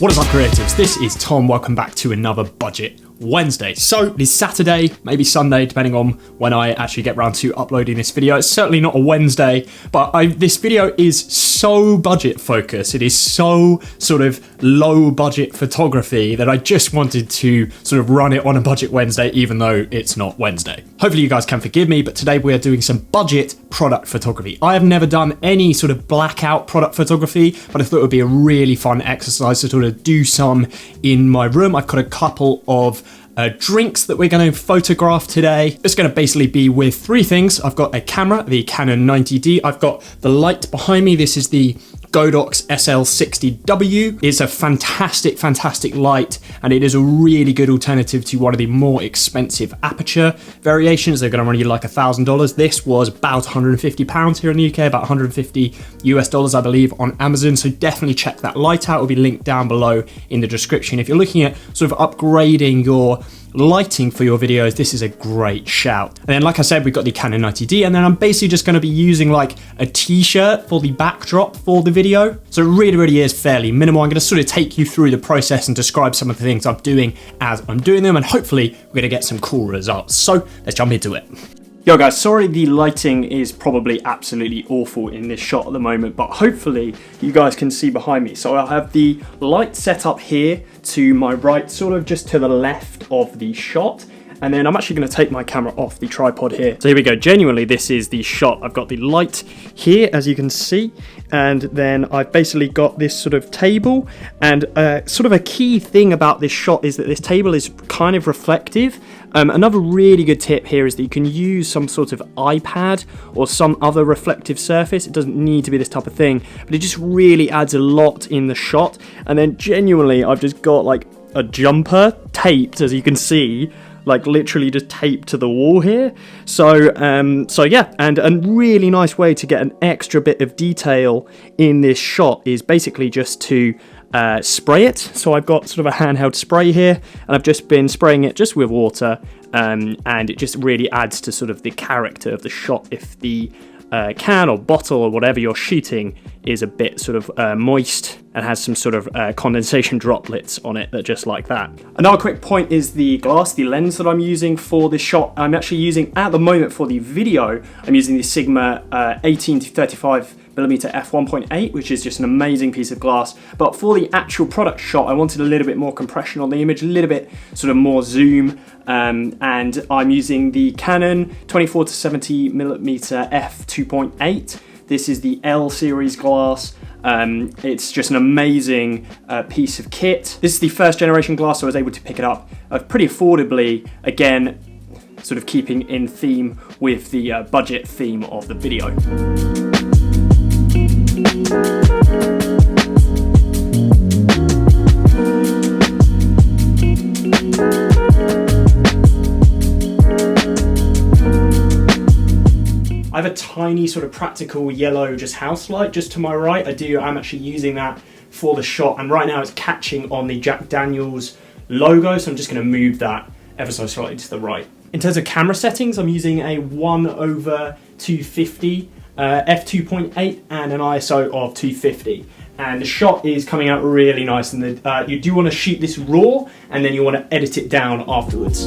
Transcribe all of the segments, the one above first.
What is up, creatives? This is Tom. Welcome back to another Budget Wednesday. So it is Saturday, maybe Sunday, depending on when I actually get around to uploading this video. It's certainly not a Wednesday, but this video is so budget focused. It is so sort of low budget photography that I just wanted to sort of run it on a Budget Wednesday, even though it's not Wednesday. Hopefully you guys can forgive me, but today we are doing some budget product photography. I have never done any sort of blackout product photography, but I thought it would be a really fun exercise to sort of do some in my room. I've got a couple of drinks that we're going to photograph today. It's going to basically be with three things. I've got a camera, the Canon 90D. I've got the light behind me. This is the Godox SL60W. It's a fantastic light, and it is a really good alternative to one of the more expensive aperture variations. They're going to run you like $1,000. This was about £150 here in the UK, about $150 I believe on Amazon. So definitely check that light out. It will be linked down below in the description. If you're looking at sort of upgrading your lighting for your videos, this is a great shout. And then, like I said, we've got the Canon 90D, and then I'm basically just going to be using like a t-shirt for the backdrop for the video. So it really is fairly minimal. I'm going to sort of take you through the process and describe some of the things I'm doing as I'm doing them, and hopefully we're going to get some cool results. So let's jump into it. Yo guys, sorry the lighting is probably absolutely awful in this shot at the moment, but hopefully you guys can see behind me. So I'll have the light set up here to my right, sort of just to the left of the shot. And then I'm actually going to take my camera off the tripod here. So here we go. Genuinely, this is the shot. I've got the light here, as you can see. And then I've basically got this sort of table. And sort of a key thing about this shot is that this table is kind of reflective. Another really good tip here is that you can use some sort of iPad or some other reflective surface. It doesn't need to be this type of thing, but it just really adds a lot in the shot. And then genuinely, I've just got like a jumper taped, as you can see, like literally just taped to the wall here. So yeah, and a really nice way to get an extra bit of detail in this shot is basically just to spray it. So I've got sort of a handheld spray here, and I've just been spraying it just with water, and it just really adds to sort of the character of the shot if the can or bottle or whatever you're shooting is a bit sort of moist and has some sort of condensation droplets on it, that just like that. Another quick point is the glass, the lens that I'm using for this shot. I'm actually using, at the moment for the video, I'm using the Sigma 18 to 35mm f1.8, which is just an amazing piece of glass. But for the actual product shot, I wanted a little bit more compression on the image, a little bit sort of more zoom, and I'm using the Canon 24 to 70mm f2.8. This is the L series glass. It's just an amazing piece of kit. This is the first generation glass, so I was able to pick it up pretty affordably, again sort of keeping in theme with the budget theme of the video. I have a tiny sort of practical yellow just house light just to my right. I'm actually using that for the shot, and right now it's catching on the Jack Daniels logo, so I'm just going to move that ever so slightly to the right. In terms of camera settings, I'm using a 1/250 f2.8 and an ISO of 250. And the shot is coming out really nice, and you do want to shoot this raw, and then you want to edit it down afterwards.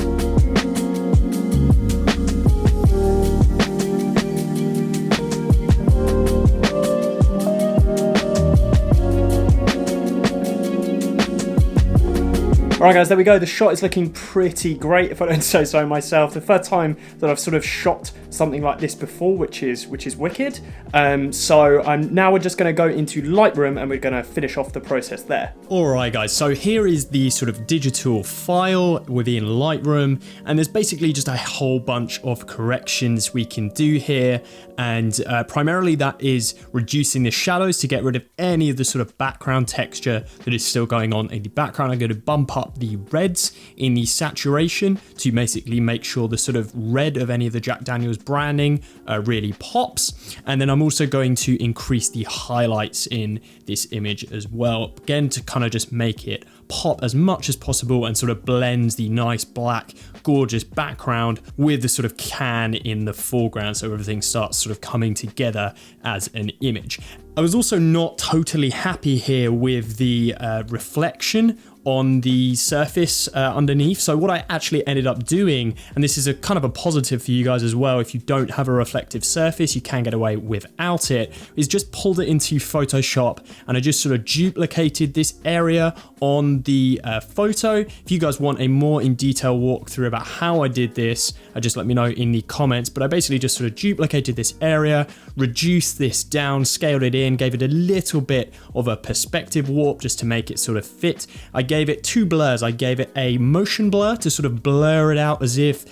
Alright guys, there we go. The shot is looking pretty great, if I don't say so myself. The first time that I've sort of shot something like this before, which is wicked. Now we're just going to go into Lightroom, and we're going to finish off the process there. Alright guys, so here is the sort of digital file within Lightroom, and there's basically just a whole bunch of corrections we can do here, and primarily that is reducing the shadows to get rid of any of the sort of background texture that is still going on in the background. I'm going to bump up the reds in the saturation to basically make sure the sort of red of any of the Jack Daniels branding really pops. And then I'm also going to increase the highlights in this image as well, again to kind of just make it pop as much as possible and sort of blends the nice black, gorgeous background with the sort of can in the foreground, so everything starts sort of coming together as an image. I was also not totally happy here with the reflection on the surface underneath. So what I actually ended up doing, and this is a kind of a positive for you guys as well, if you don't have a reflective surface, you can get away without it, is just pulled it into Photoshop and I just sort of duplicated this area on the photo. If you guys want a more in detail walkthrough about how I did this, just let me know in the comments, but I basically just sort of duplicated this area, reduced this down, scaled it in, gave it a little bit of a perspective warp just to make it sort of fit. I gave it two blurs. I gave it a motion blur to sort of blur it out as if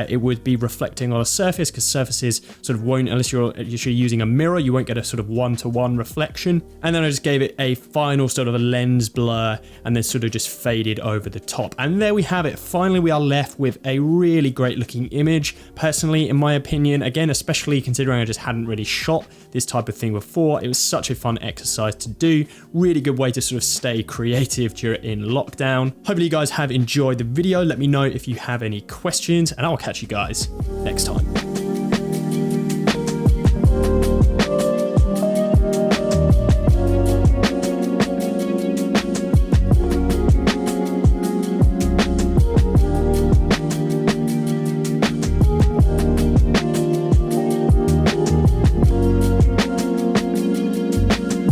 it would be reflecting on a surface, because surfaces sort of won't, unless you're using a mirror, you won't get a sort of one-to-one reflection. And then I just gave it a final sort of a lens blur and then sort of just faded over the top. And there we have it. Finally, we are left with a really great looking image. Personally, in my opinion, again, especially considering I just hadn't really shot this type of thing before, it was such a fun exercise to do. Really good way to sort of stay creative during lockdown. Hopefully you guys have enjoyed the video. Let me know if you have any questions and I'll catch you guys next time.